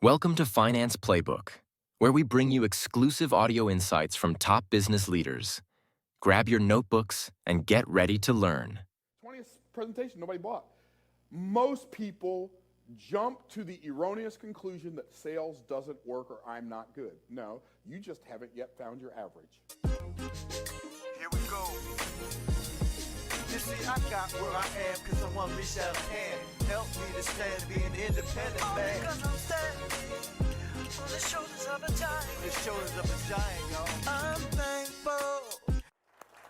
Welcome to Finance Playbook, where we bring you exclusive audio insights from top business leaders. Grab your notebooks and get ready to learn. 20th presentation, nobody bought. Most people jump to the erroneous conclusion that sales doesn't work or I'm not good. No, you just haven't yet found your average. Here we go. You see, I got where I am because someone reached out a hand. Help me to stand, be an independent man. Because I'm standing on the shoulders of a giant. The shoulders of a giant, y'all. I'm thankful.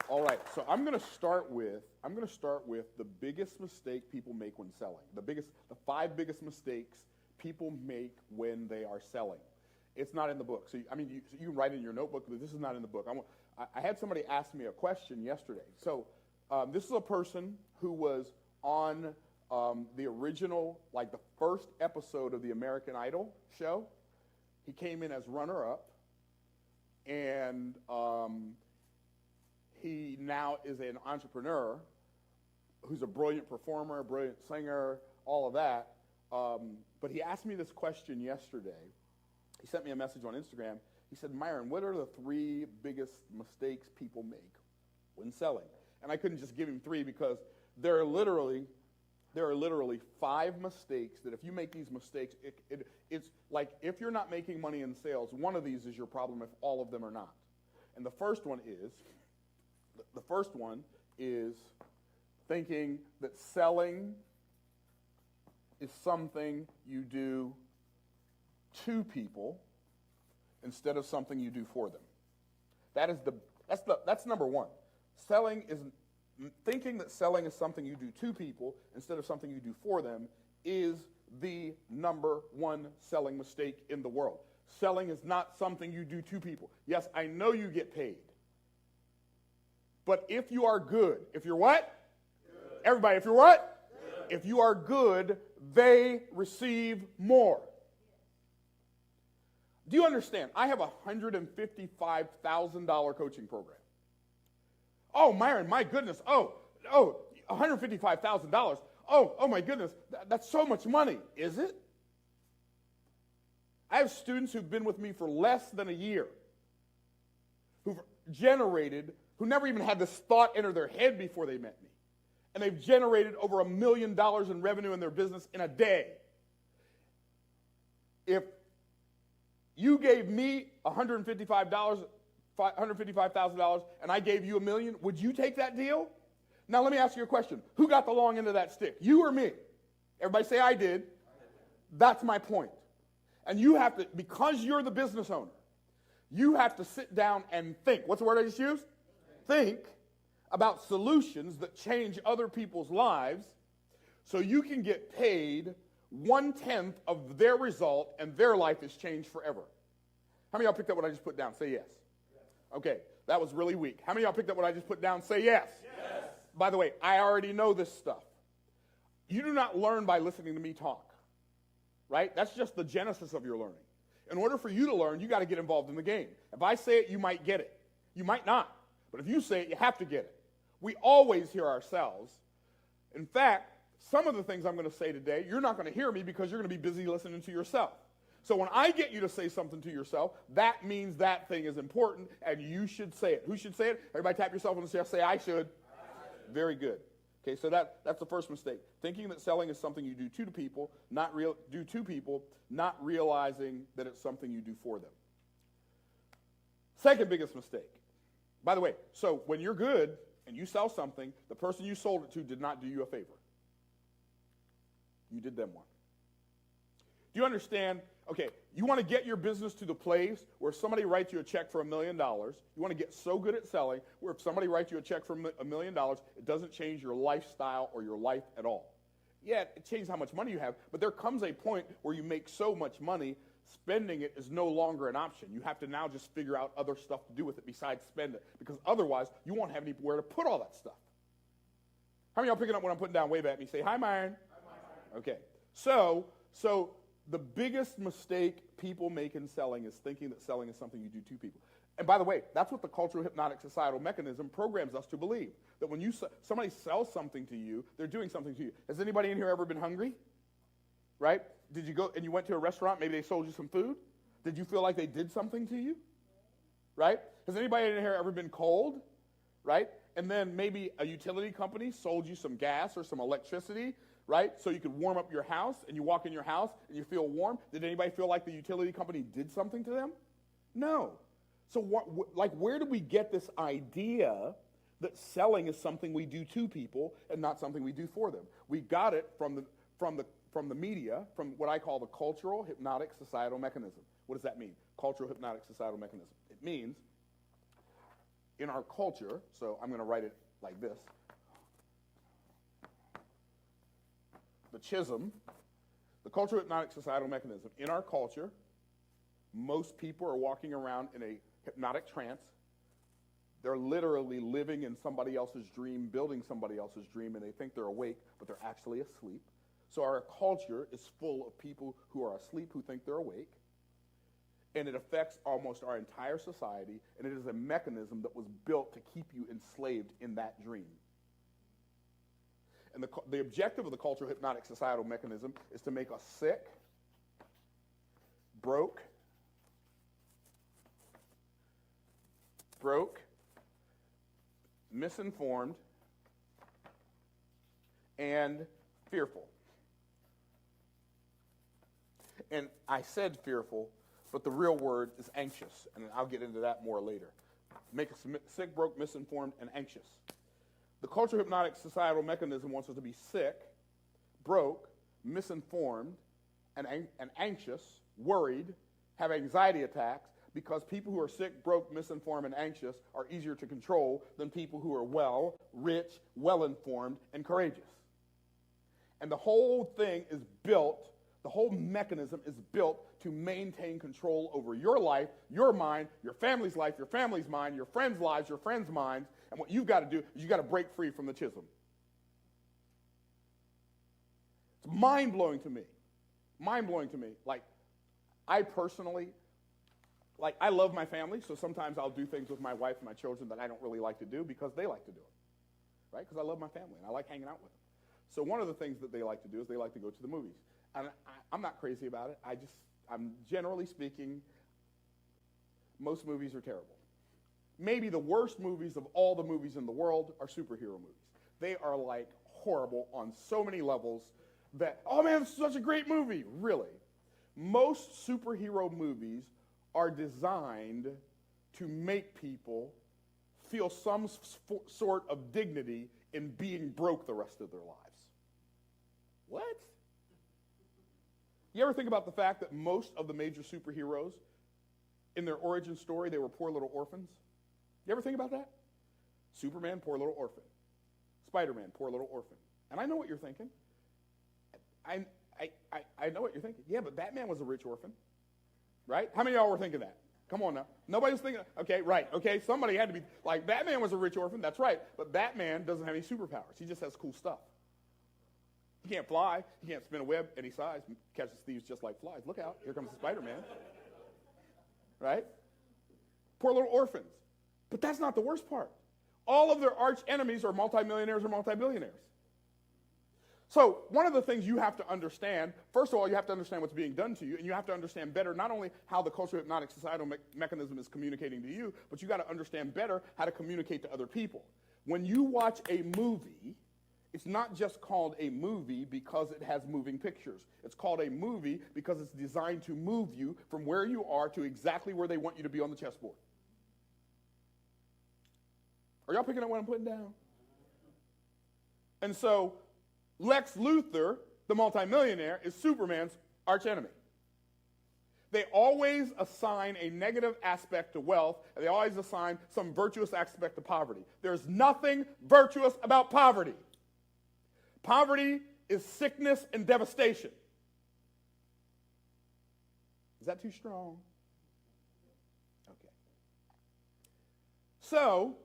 All right, so I'm going to start with the biggest mistake people make when selling. The 5 biggest mistakes people make when they are selling. It's not in the book. So you can write it in your notebook, but this is not in the book. I had somebody ask me a question yesterday. So this is a person who was on the original, like the first episode of the American Idol show. He came in as runner-up, and he now is an entrepreneur who's a brilliant performer, a brilliant singer, all of that. But he asked me this question yesterday. He sent me a message on Instagram. He said, Myron, what are the 3 biggest mistakes people make when selling? And I couldn't just give him 3 because there are literally 5 mistakes that if you make these mistakes, it's like if you're not making money in sales, one of these is your problem if all of them are not. And the first one is thinking that selling is something you do to people instead of something you do for them. That's number 1. Thinking that selling is something you do to people instead of something you do for them is the number 1 selling mistake in the world. Selling is not something you do to people. Yes, I know you get paid. But if you are good, if you're what? Good. Everybody, if you're what? Good. If you are good, they receive more. Do you understand? I have a $155,000 coaching program. Oh, Myron, my goodness. Oh, $155,000. Oh my goodness. That's so much money. Is it? I have students who've been with me for less than a year, who never even had this thought enter their head before they met me. And they've generated over $1 million in revenue in their business in a day. If you gave me $155,000 and I gave you $1 million, would you take that deal? Now let me ask you a question. Who got the long end of that stick? You or me? Everybody say I did. That's my point. And you have to, because you're the business owner, you have to sit down and think. What's the word I just used? Think about solutions that change other people's lives so you can get paid 1/10 of their result and their life is changed forever. How many of y'all picked up what I just put down? Say yes. Okay, that was really weak. How many of y'all picked up what I just put down? Say yes. Yes. By the way, I already know this stuff. You do not learn by listening to me talk, right? That's just the genesis of your learning. In order for you to learn, you got to get involved in the game. If I say it, you might get it. You might not. But if you say it, you have to get it. We always hear ourselves. In fact, some of the things I'm going to say today, you're not going to hear me because you're going to be busy listening to yourself. So when I get you to say something to yourself, that means that thing is important, and you should say it. Who should say it? Everybody tap yourself on the chest, say, I should. Very good. Okay, so that's the first mistake. Thinking that selling is something you do to people, not realizing that it's something you do for them. Second biggest mistake. By the way, so when you're good and you sell something, the person you sold it to did not do you a favor. You did them one. Do you understand? Okay, you want to get your business to the place where if somebody writes you a check for $1 million, you want to get so good at selling where if somebody writes you a check for $1 million, it doesn't change your lifestyle or your life at all. Yeah, it changes how much money you have, but there comes a point where you make so much money, spending it is no longer an option. You have to now just figure out other stuff to do with it besides spend it, because otherwise you won't have anywhere to put all that stuff. How many of y'all picking up what I'm putting down? Wave at me. Say, hi, Myron. Hi, Myron. Okay, so the biggest mistake people make in selling is thinking that selling is something you do to people. And by the way, that's what the cultural hypnotic societal mechanism programs us to believe, that when somebody sells something to you, they're doing something to you. Has anybody in here ever been hungry? Right? Did you go and you went to a restaurant, maybe they sold you some food? Did you feel like they did something to you? Right? Has anybody in here ever been cold? Right? And then maybe a utility company sold you some gas or some electricity, right? So you could warm up your house, and you walk in your house and you feel warm. Did anybody feel like the utility company did something to them? No. So where did we get this idea that selling is something we do to people and not something we do for them? We got it from the media, from what I call the cultural hypnotic societal mechanism. What does that mean? Cultural hypnotic societal mechanism. It means in our culture, so I'm going to write it like this. The 𝐋𝐢𝐯, the cultural hypnotic societal mechanism. In our culture, most people are walking around in a hypnotic trance. They're literally living in somebody else's dream, building somebody else's dream, and they think they're awake, but they're actually asleep. So our culture is full of people who are asleep who think they're awake. And it affects almost our entire society, and it is a mechanism that was built to keep you enslaved in that dream. And the objective of the cultural hypnotic societal mechanism is to make us sick, broke, misinformed, and fearful. And I said fearful, but the real word is anxious, and I'll get into that more later. Make us sick, broke, misinformed, and anxious. The cultural hypnotic societal mechanism wants us to be sick, broke, misinformed, and anxious, worried, have anxiety attacks, because people who are sick, broke, misinformed, and anxious are easier to control than people who are well, rich, well-informed, and courageous. And the whole thing is built, the whole mechanism is built to maintain control over your life, your mind, your family's life, your family's mind, your friends' lives, your friends' minds. And what you've got to do is you've got to break free from the 𝐋𝐢𝐯. It's mind-blowing to me. Mind-blowing to me. Like, I personally, like, I love my family, so sometimes I'll do things with my wife and my children that I don't really like to do because they like to do it, right? Because I love my family and I like hanging out with them. So one of the things that they like to do is they like to go to the movies. And I'm not crazy about it. I'm generally speaking, most movies are terrible. Maybe the worst movies of all the movies in the world are superhero movies. They are like horrible on so many levels that, oh man, it's such a great movie. Really. Most superhero movies are designed to make people feel some sort of dignity in being broke the rest of their lives. What? You ever think about the fact that most of the major superheroes, in their origin story, they were poor little orphans? You ever think about that? Superman, poor little orphan. Spider-Man, poor little orphan. And I know what you're thinking. I know what you're thinking. Yeah, but Batman was a rich orphan. Right? How many of y'all were thinking that? Come on now. Nobody was thinking, okay, right. Okay, somebody had to be, like, Batman was a rich orphan. That's right. But Batman doesn't have any superpowers. He just has cool stuff. He can't fly. He can't spin a web any size. Catches thieves just like flies. Look out. Here comes the Spider-Man. Right? Poor little orphans. But that's not the worst part. All of their arch enemies are multimillionaires or multi-billionaires. So one of the things you have to understand, first of all, you have to understand what's being done to you, and you have to understand better not only how the cultural hypnotic societal mechanism is communicating to you, but you got to understand better how to communicate to other people. When you watch a movie, it's not just called a movie because it has moving pictures. It's called a movie because it's designed to move you from where you are to exactly where they want you to be on the chessboard. Are y'all picking up what I'm putting down? And so Lex Luthor, the multimillionaire, is Superman's archenemy. They always assign a negative aspect to wealth, and they always assign some virtuous aspect to poverty. There's nothing virtuous about poverty. Poverty is sickness and devastation. Is that too strong? Okay. So,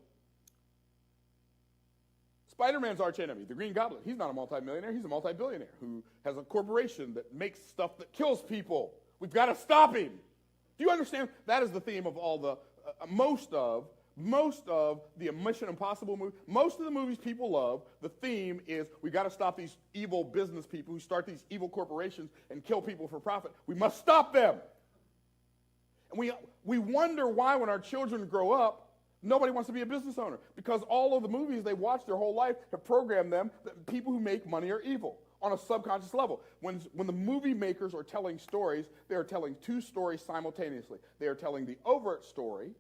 Spider-Man's archenemy, the Green Goblin, he's not a multimillionaire, he's a multi-billionaire who has a corporation that makes stuff that kills people. We've got to stop him. Do you understand? That is the theme of all the, most of, Most of the Mission Impossible movies, most of the movies people love, the theme is we got to stop these evil business people who start these evil corporations and kill people for profit. We must stop them. And we wonder why when our children grow up, nobody wants to be a business owner. Because all of the movies they've watched their whole life have programmed them that people who make money are evil on a subconscious level. When the movie makers are telling stories, they are telling two stories simultaneously. They are telling the overt story.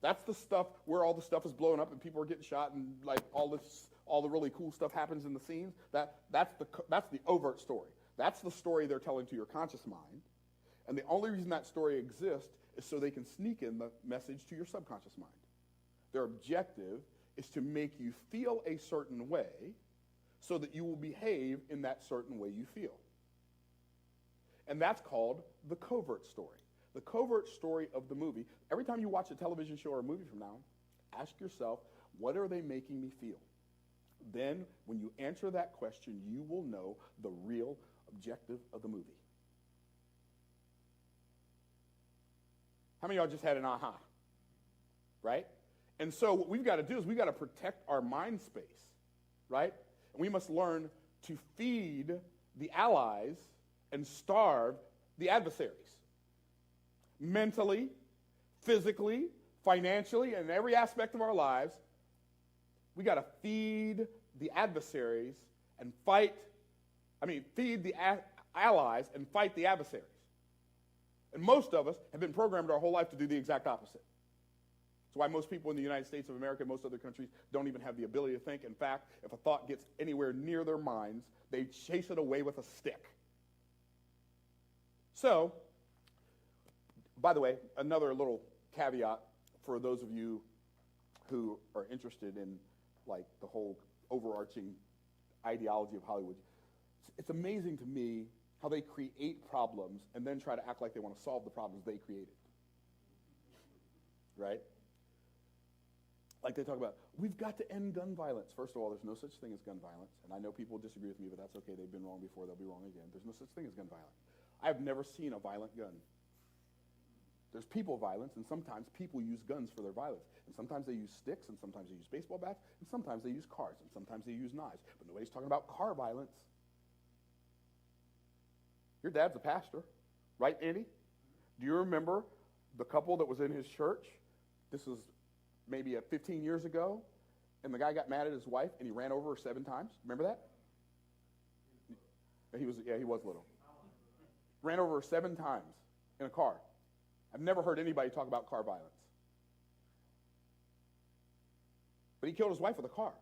That's the stuff where all the stuff is blowing up and people are getting shot and like all the really cool stuff happens in the scenes. That's the overt story. That's the story they're telling to your conscious mind. And the only reason that story exists is so they can sneak in the message to your subconscious mind. Their objective is to make you feel a certain way so that you will behave in that certain way you feel. And that's called the covert story. The covert story of the movie. Every time you watch a television show or a movie from now on, ask yourself, what are they making me feel? Then, when you answer that question, you will know the real objective of the movie. How many of y'all just had an aha? Right? And so what we've got to do is we've got to protect our mind space, right? And we must learn to feed the allies and starve the adversaries. Mentally, physically, financially, and in every aspect of our lives, we got to feed the adversaries and feed the allies and fight the adversaries. And most of us have been programmed our whole life to do the exact opposite. That's why most people in the United States of America and most other countries don't even have the ability to think. In fact, if a thought gets anywhere near their minds, they chase it away with a stick. So, by the way, another little caveat for those of you who are interested in like the whole overarching ideology of Hollywood. It's amazing to me how they create problems and then try to act like they want to solve the problems they created. Right? Like they talk about, we've got to end gun violence. First of all, there's no such thing as gun violence. And I know people disagree with me, but that's okay. They've been wrong before. They'll be wrong again. There's no such thing as gun violence. I've never seen a violent gun. There's people violence, and sometimes people use guns for their violence. And sometimes they use sticks, and sometimes they use baseball bats, and sometimes they use cars, and sometimes they use knives. But nobody's talking about car violence. Your dad's a pastor, right, Andy? Do you remember the couple that was in his church? This was maybe 15 years ago, and the guy got mad at his wife, and he ran over her 7 times. Remember that? He was little. Ran over her 7 times in a car. I've never heard anybody talk about car violence. But he killed his wife with a car.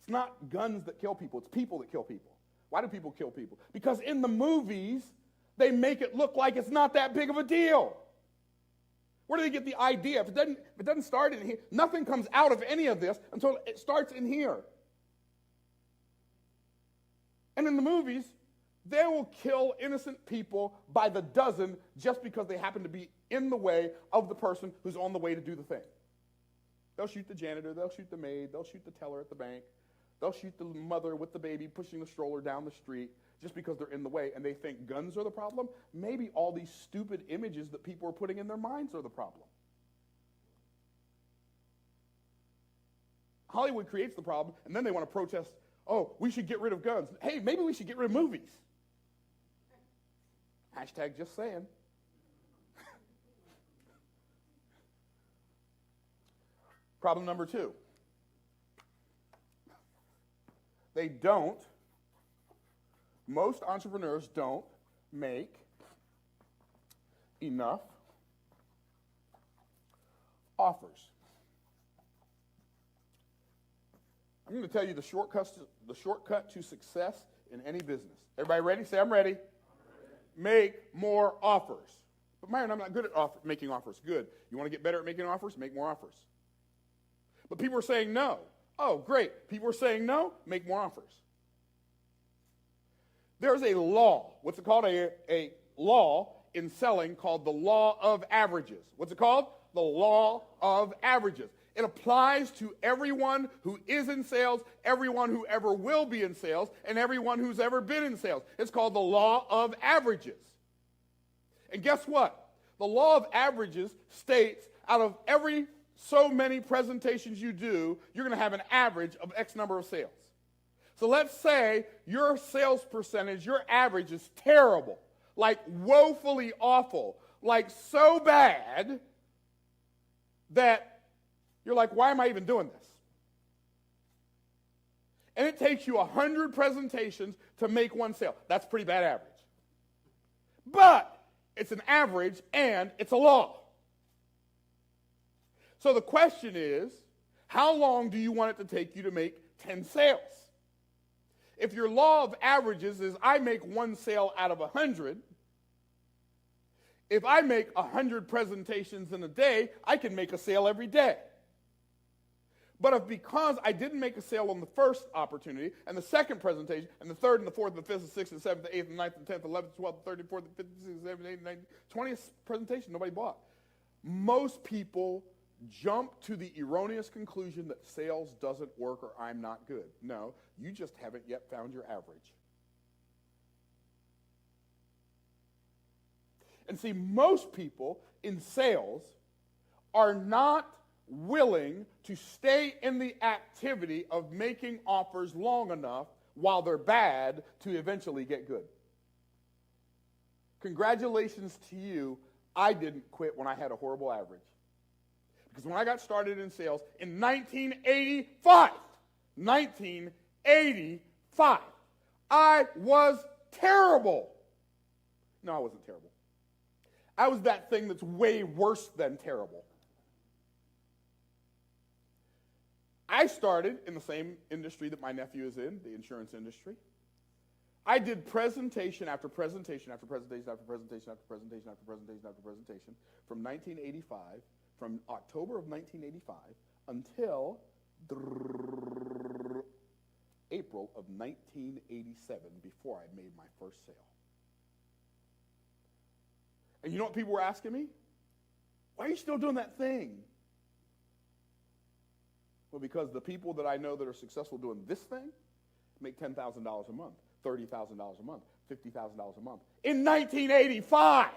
It's not guns that kill people, it's people that kill people. Why do people kill people? Because in the movies, they make it look like it's not that big of a deal. Where do they get the idea? If it doesn't start in here, nothing comes out of any of this until it starts in here. And in the movies, they will kill innocent people by the dozen just because they happen to be in the way of the person who's on the way to do the thing. They'll shoot the janitor, they'll shoot the maid, they'll shoot the teller at the bank, they'll shoot the mother with the baby pushing the stroller down the street just because they're in the way and they think guns are the problem. Maybe all these stupid images that people are putting in their minds are the problem. Hollywood creates the problem, and then they want to protest, oh, we should get rid of guns. Hey, maybe we should get rid of movies. Hashtag just saying. Problem number 2. Most entrepreneurs don't make enough offers. I'm going to tell you the shortcut to success in any business. Everybody ready? Say, I'm ready. Make more offers. But Myron, I'm not good at making offers. Good. You want to get better at making offers? Make more offers. But people are saying no. Oh, great. People are saying no? Make more offers. There's a law. What's it called? A law in selling called the law of averages. What's it called? The law of averages. It applies to everyone who is in sales, everyone who ever will be in sales, and everyone who's ever been in sales. It's called the law of averages. And guess what? The law of averages states out of every so many presentations you do, you're going to have an average of X number of sales. So let's say your sales percentage, your average is terrible, like woefully awful, like so bad that you're like, why am I even doing this? And it takes you 100 presentations to make one sale. That's pretty bad average. But it's an average and it's a law. So the question is, how long do you want it to take you to make 10 sales? If your law of averages is I make one sale out of 100, if I make 100 presentations in a day, I can make a sale every day. But if because I didn't make a sale on the first opportunity, and the second presentation, and the third, and the fourth, and the fifth, and sixth, and seventh, and eighth, and ninth, and 10th, 11th, 12th, 13th, 14th, 15th, 16th, 17th, 18th, 19th, 20th presentation, nobody bought. Most people jump to the erroneous conclusion that sales doesn't work or I'm not good. No, you just haven't yet found your average. And see, most people in sales are not willing to stay in the activity of making offers long enough while they're bad to eventually get good. Congratulations to you, I didn't quit when I had a horrible average. Because when I got started in sales in 1985, I was terrible. No, I wasn't terrible. I was that thing that's way worse than terrible. I started in the same industry that my nephew is in, the insurance industry. I did presentation after presentation after presentation after presentation after presentation after presentation after presentation from 1985, from October of 1985 until April of 1987 before I made my first sale. And you know what people were asking me? Why are you still doing that thing? Well, because the people that I know that are successful doing this thing make $10,000 a month, $30,000 a month, $50,000 a month in 1985.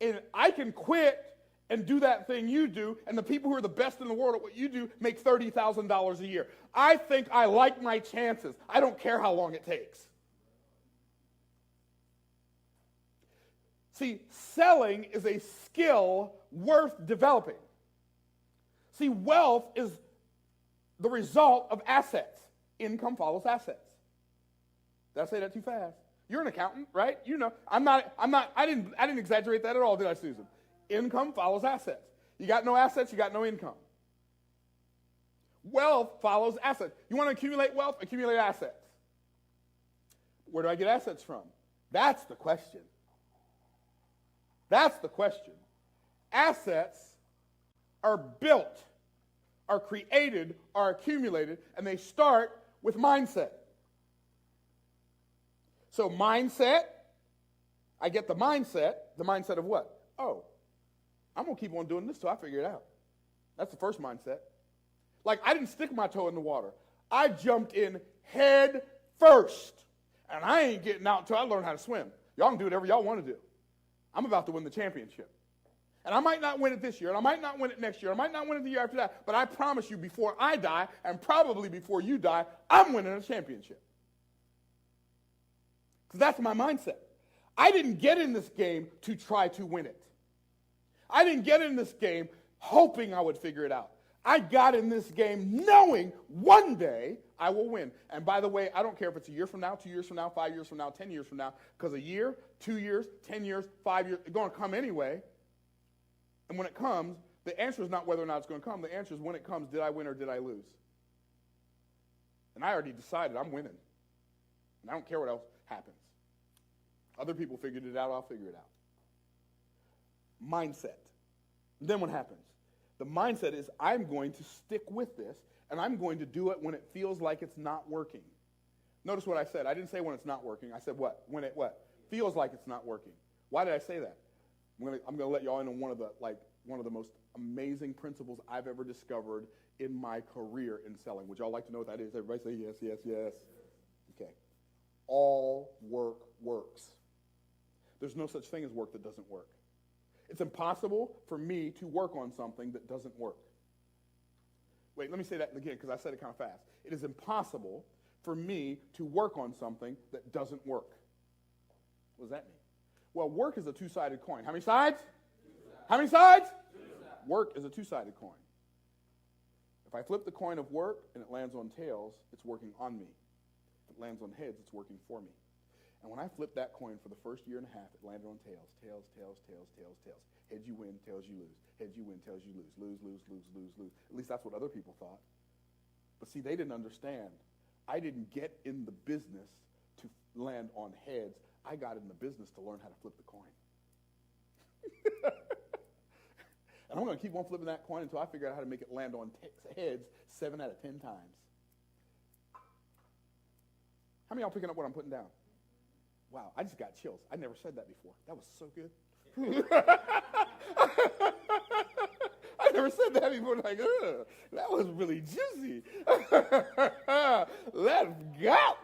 And I can quit and do that thing you do, and the people who are the best in the world at what you do make $30,000 a year. I think I like my chances. I don't care how long it takes. See, selling is a skill worth developing. See, wealth is the result of assets. Income follows assets. Did I say that too fast? You're an accountant, right? You know, I didn't exaggerate that at all, did I, Susan? Income follows assets. You got no assets, you got no income. Wealth follows assets. You want to accumulate wealth? Accumulate assets. Where do I get assets from? That's the question. That's the question. Assets are built, are created, are accumulated, and they start with mindset. So mindset, I get the mindset of what? Oh, I'm going to keep on doing this till I figure it out. That's the first mindset. Like, I didn't stick my toe in the water. I jumped in head first, and I ain't getting out until I learn how to swim. Y'all can do whatever y'all want to do. I'm about to win the championship. And I might not win it this year, and I might not win it next year, I might not win it the year after that, but I promise you, before I die, and probably before you die, I'm winning a championship. Because that's my mindset. I didn't get in this game to try to win it. I didn't get in this game hoping I would figure it out. I got in this game knowing one day I will win. And by the way, I don't care if it's a year from now, 2 years from now, 5 years from now, 10 years from now, because a year, 2 years, 10 years, 5 years, it's going to come anyway. And when it comes, the answer is not whether or not it's going to come. The answer is when it comes, did I win or did I lose? And I already decided I'm winning. And I don't care what else happens. Other people figured it out, I'll figure it out. Mindset. And then what happens? The mindset is I'm going to stick with this, and I'm going to do it when it feels like it's not working. Notice what I said. I didn't say when it's not working. I said what? When it what? Feels like it's not working. Why did I say that? I'm going to let y'all in on one of the most amazing principles I've ever discovered in my career in selling. Would y'all like to know what that is? Everybody say yes, yes, yes. Okay. All work works. There's no such thing as work that doesn't work. It's impossible for me to work on something that doesn't work. Wait, let me say that again because I said it kind of fast. It is impossible for me to work on something that doesn't work. What does that mean? Well, work is a two-sided coin. How many sides? How many sides? Work is a two-sided coin. If I flip the coin of work and it lands on tails, it's working on me. If it lands on heads, it's working for me. And when I flipped that coin for the first year and a half, it landed on tails. Tails, tails, tails, tails, tails. Heads you win, tails you lose. Heads you win, tails you lose. Lose, lose, lose, lose, lose. At least that's what other people thought. But see, they didn't understand. I didn't get in the business to land on heads. I got in the business to learn how to flip the coin. And I'm going to keep on flipping that coin until I figure out how to make it land on heads 7 out of 10 times. How many of y'all picking up what I'm putting down? Wow, I just got chills. I never said that before. That was so good. I never said that before. Like, that was really juicy. Let's go.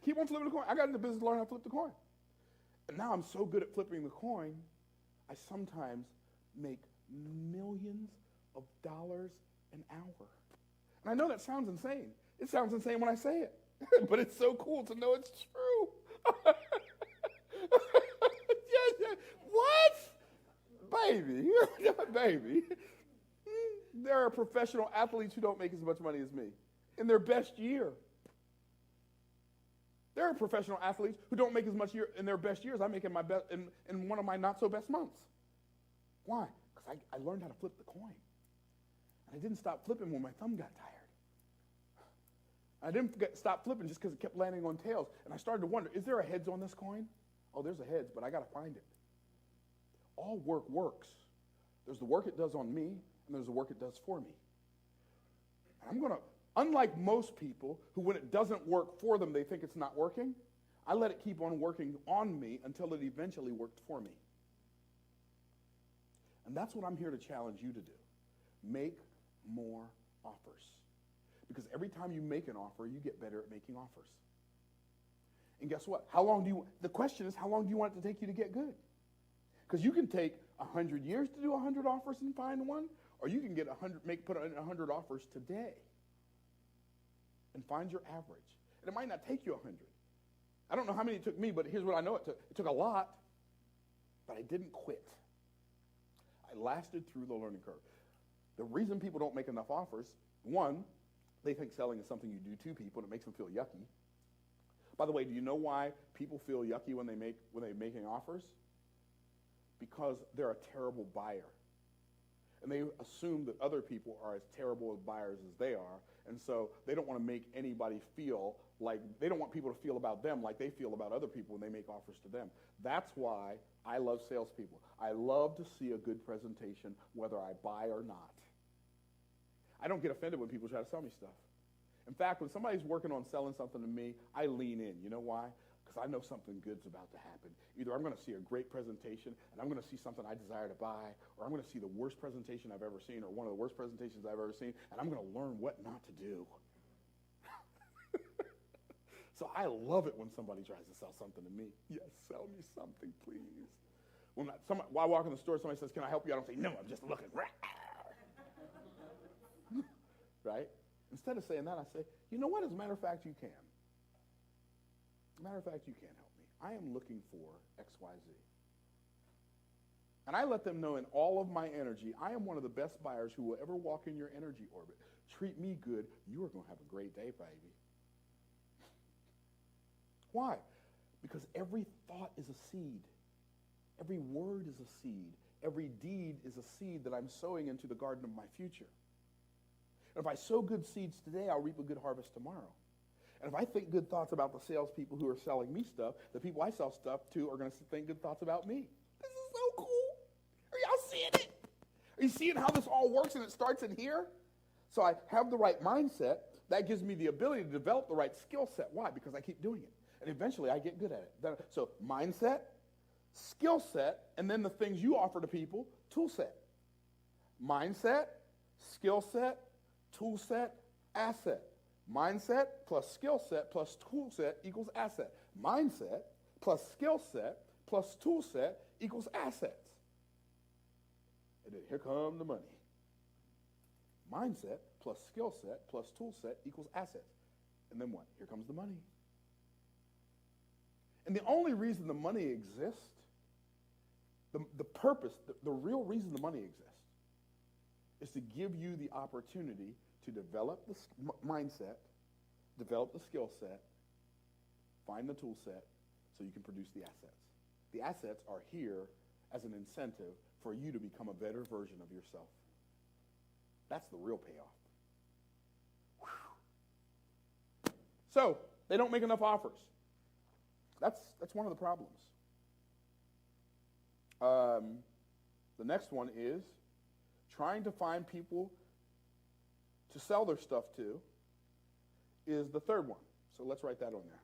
Keep on flipping the coin. I got in the business to learn how to flip the coin. And now I'm so good at flipping the coin, I sometimes make millions of dollars an hour. And I know that sounds insane. It sounds insane when I say it. But it's so cool to know it's true. Yeah. What? Baby. Baby. There are professional athletes who don't make as much money as me in their best year. There are professional athletes who don't make as much in their best years I make in my in one of my not-so-best months. Why? Because I learned how to flip the coin. And I didn't stop flipping when my thumb got tired. I didn't stop flipping just because it kept landing on tails. And I started to wonder, is there a heads on this coin? Oh, there's a heads, but I got to find it. All work works. There's the work it does on me, and there's the work it does for me. And I'm going to, unlike most people who when it doesn't work for them, they think it's not working, I let it keep on working on me until it eventually worked for me. And that's what I'm here to challenge you to do. Make more offers. Because every time you make an offer, you get better at making offers. And guess what? The question is, how long do you want it to take you to get good? Because you can take 100 years to do 100 offers and find one, or you can get put in 100 offers today and find your average. And it might not take you 100. I don't know how many it took me, but here's what I know it took. It took a lot, but I didn't quit. I lasted through the learning curve. The reason people don't make enough offers, one, they think selling is something you do to people and it makes them feel yucky. By the way, do you know why people feel yucky when they're making offers? Because they're a terrible buyer. And they assume that other people are as terrible as buyers as they are, and so they don't want to make anybody feel like, they don't want people to feel about them like they feel about other people when they make offers to them. That's why I love salespeople. I love to see a good presentation whether I buy or not. I don't get offended when people try to sell me stuff. In fact, when somebody's working on selling something to me, I lean in. You know why? Because I know something good's about to happen. Either I'm going to see a great presentation, and I'm going to see something I desire to buy, or I'm going to see the worst presentation I've ever seen, or one of the worst presentations I've ever seen, and I'm going to learn what not to do. So I love it when somebody tries to sell something to me. Yes, sell me something, please. While I walk in the store, somebody says, "Can I help you?" I don't say, "No, I'm just looking." Right? Instead of saying that, I say, "You know what? As a matter of fact, you can. As a matter of fact, you can help me. I am looking for XYZ." And I let them know in all of my energy, I am one of the best buyers who will ever walk in your energy orbit. Treat me good. You are going to have a great day, baby. Why? Because every thought is a seed. Every word is a seed. Every deed is a seed that I'm sowing into the garden of my future. And if I sow good seeds today, I'll reap a good harvest tomorrow. And if I think good thoughts about the salespeople who are selling me stuff, the people I sell stuff to are going to think good thoughts about me. This is so cool. Are y'all seeing it? Are you seeing how this all works and it starts in here? So I have the right mindset. That gives me the ability to develop the right skill set. Why? Because I keep doing it. And eventually I get good at it. So mindset, skill set, and then the things you offer to people, tool set. Mindset, skill set, tool set, asset. Mindset plus skill set plus tool set equals asset. Mindset plus skill set plus tool set equals assets. And then here come the money. Mindset plus skill set plus tool set equals assets. And then what? Here comes the money. And the only reason the money exists, the purpose, the real reason the money exists, is to give you the opportunity to develop the mindset, develop the skill set, find the tool set, so you can produce the assets. The assets are here as an incentive for you to become a better version of yourself. That's the real payoff. Whew. So, they don't make enough offers. That's one of the problems. The next one is trying to find people to sell their stuff to is the third one. So let's write that on there.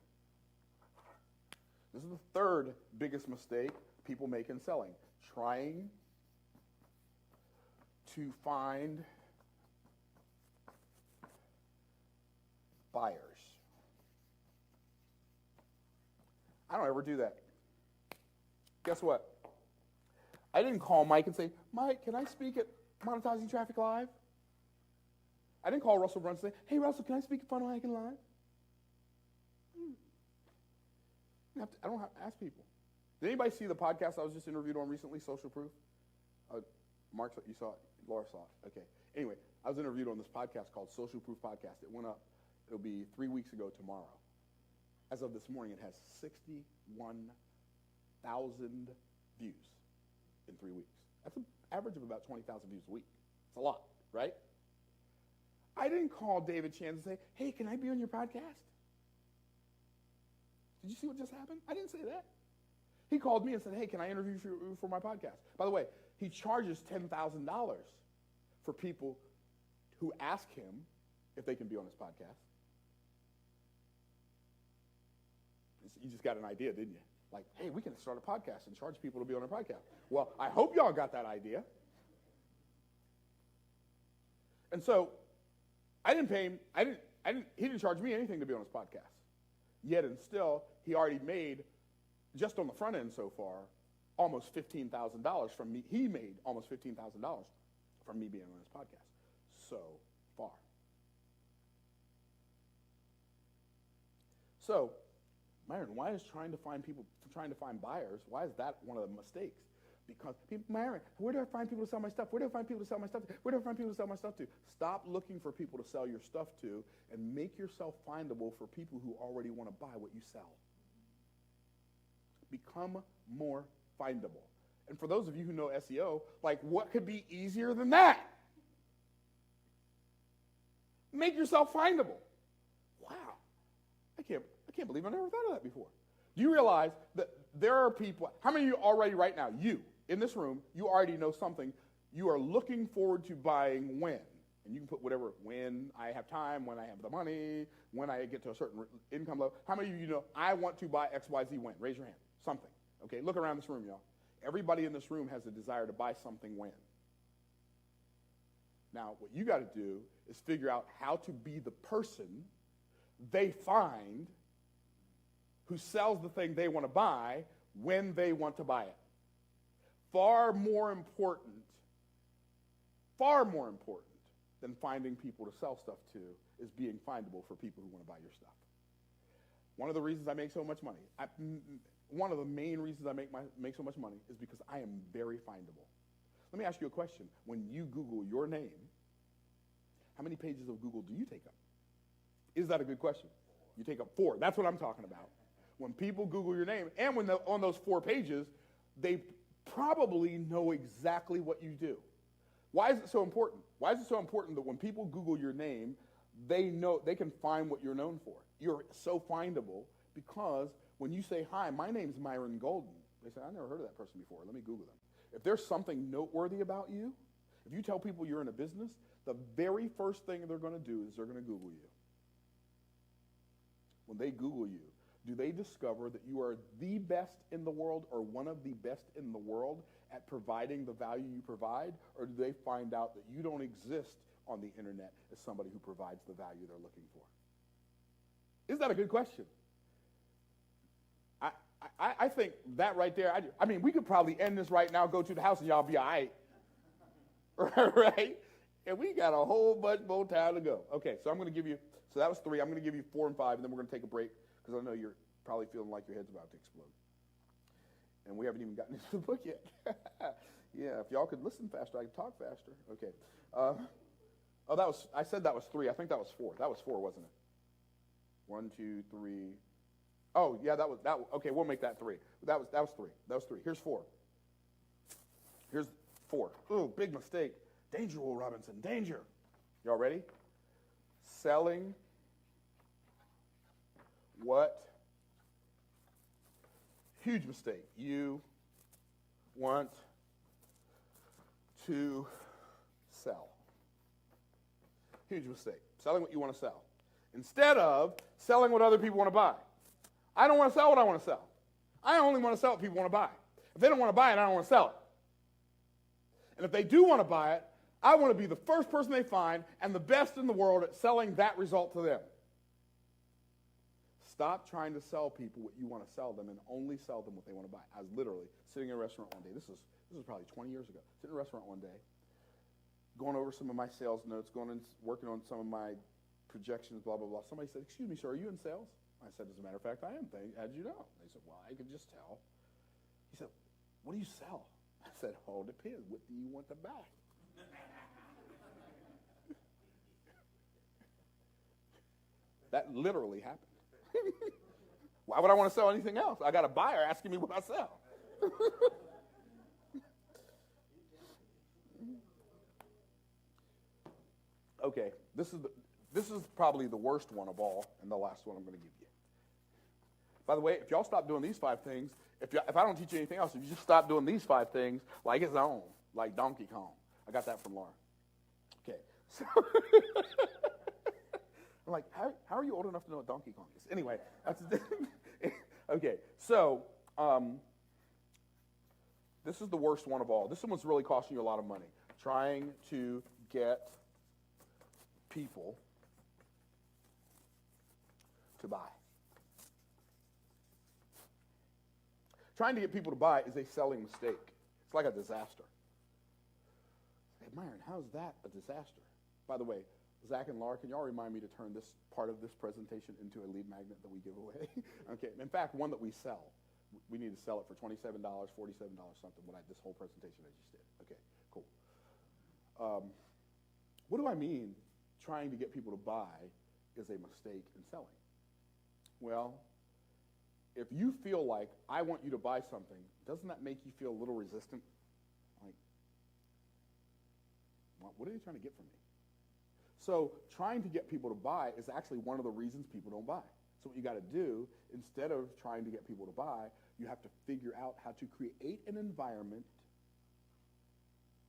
This is the third biggest mistake people make in selling. Trying to find buyers. I don't ever do that. Guess what? I didn't call Mike and say, Mike, can I speak at Monetizing Traffic Live? I didn't call Russell Brunson and say, hey, Russell, can I speak at Funnel Hacking Live? I don't have to ask people. Did anybody see the podcast I was just interviewed on recently, Social Proof? Mark, you saw it. Laura saw it. Okay. Anyway, I was interviewed on this podcast called Social Proof Podcast. It went up. It'll be 3 weeks ago tomorrow. As of this morning, it has 61,000 views in 3 weeks. That's an average of about 20,000 views a week. It's a lot, right? I didn't call David Chance and say, hey, can I be on your podcast? Did you see what just happened? I didn't say that. He called me and said, hey, can I interview you for my podcast? By the way, he charges $10,000 for people who ask him if they can be on his podcast. You just got an idea, didn't you? Like, hey, we can start a podcast and charge people to be on our podcast. Well, I hope y'all got that idea. And so I didn't pay him, he didn't charge me anything to be on his podcast. Yet and still, he already made, just on the front end so far, almost $15,000 from me. He made almost $15,000 from me being on his podcast so far. So, Myron, why is trying to find buyers, why is that one of the mistakes? Because, Myron, where do I find people to sell my stuff? Where do I find people to sell my stuff to? Where do I find people to sell my stuff to? Stop looking for people to sell your stuff to and make yourself findable for people who already want to buy what you sell. Become more findable. And for those of you who know SEO, like, what could be easier than that? Make yourself findable. Wow. I can't believe I never thought of that before. Do you realize that there are people, how many of you already right now, you, in this room, you already know something you are looking forward to buying when? And you can put whatever, when I have time, when I have the money, when I get to a certain income level. How many of you know, I want to buy XYZ when? Raise your hand. Something. Okay, look around this room, y'all. Everybody in this room has a desire to buy something when. Now, what you got to do is figure out how to be the person they find who sells the thing they want to buy when they want to buy it. Far more important than finding people to sell stuff to is being findable for people who want to buy your stuff. One of the reasons I make so much money, one of the main reasons I make so much money is because I am very findable. Let me ask you a question. When you Google your name, how many pages of Google do you take up? Is that a good question? You take up 4. That's what I'm talking about. When people Google your name, and when on those 4 pages, they probably know exactly what you do. Why is it so important? Why is it so important that when people Google your name, they know they can find what you're known for? You're so findable because when you say, hi, my name's Myron Golden, they say, I never heard of that person before. Let me Google them. If there's something noteworthy about you, if you tell people you're in a business, the very first thing they're going to do is they're going to Google you. When they Google you, do they discover that you are the best in the world or one of the best in the world at providing the value you provide, or do they find out that you don't exist on the internet as somebody who provides the value they're looking for? Is that a good question? I think that right there, I mean, we could probably end this right now, go to the house, and y'all be all right. Right? And we got a whole bunch more time to go. Okay, so I'm going to give you, so that was 3. I'm going to give you 4 and 5, and then we're going to take a break, because I know you're probably feeling like your head's about to explode. And we haven't even gotten into the book yet. Yeah, if y'all could listen faster, I could talk faster. Okay. I said that was 3. I think that was 4. That was 4, wasn't it? 1, 2, 3. Oh, yeah, that was. Okay, we'll make that 3. That was 3. That was 3. Here's 4. Here's 4. Ooh, big mistake. Danger, Will Robinson, danger. Y'all ready? Selling what? Huge mistake. You want to sell. Huge mistake. Selling what you want to sell. Instead of selling what other people want to buy. I don't want to sell what I want to sell. I only want to sell what people want to buy. If they don't want to buy it, I don't want to sell it. And if they do want to buy it, I want to be the first person they find and the best in the world at selling that result to them. Stop trying to sell people what you want to sell them and only sell them what they want to buy. I was literally sitting in a restaurant one day. This was probably 20 years ago. Sitting in a restaurant one day, going over some of my sales notes, working on some of my projections, blah, blah, blah. Somebody said, "Excuse me, sir, are you in sales?" I said, "As a matter of fact, I am." "How did you know?" They said, "Well, I could just tell." He said, "What do you sell?" I said, "Oh, it depends. What do you want to buy?" That literally happened. Why would I want to sell anything else? I got a buyer asking me what I sell. Okay, this is probably the worst one of all, and the last one I'm going to give you. By the way, if y'all stop doing these 5 things, if I don't teach you anything else, if you just stop doing these 5 things, like its own, like Donkey Kong. I got that from Laura. Okay, so I'm like, how are you old enough to know what Donkey Kong is? Anyway, that's okay. So this is the worst one of all. This one's really costing you a lot of money. Trying to get people to buy. Trying to get people to buy is a selling mistake. It's like a disaster. Hey, Myron, how's that a disaster? By the way, Zach and Laura, can y'all remind me to turn this part of this presentation into a lead magnet that we give away? Okay, in fact, one that we sell. We need to sell it for $27, $47, something, this whole presentation I just did. Okay, cool. What do I mean trying to get people to buy is a mistake in selling? Well, if you feel like I want you to buy something, doesn't that make you feel a little resistant? Like, what are they trying to get from me? So trying to get people to buy is actually one of the reasons people don't buy. So what you got to do, instead of trying to get people to buy, you have to figure out how to create an environment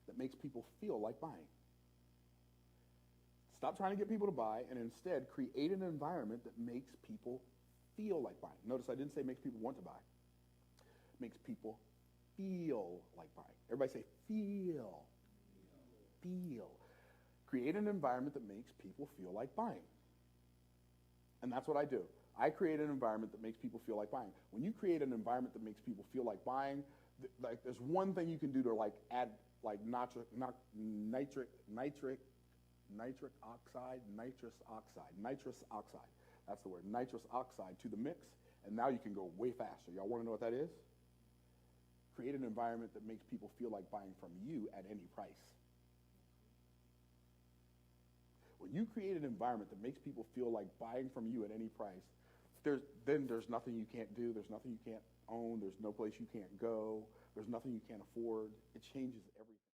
that makes people feel like buying. Stop trying to get people to buy and instead create an environment that makes people feel like buying. Notice I didn't say makes people want to buy. Makes people feel like buying. Everybody say feel. Feel. Create an environment that makes people feel like buying. And that's what I do. I create an environment that makes people feel like buying. When you create an environment that makes people feel like buying, there's one thing you can do to add nitrous oxide. That's the word, nitrous oxide to the mix, and now you can go way faster. Y'all want to know what that is? Create an environment that makes people feel like buying from you at any price. When you create an environment that makes people feel like buying from you at any price, then there's nothing you can't do, there's nothing you can't own, there's no place you can't go, there's nothing you can't afford. It changes everything.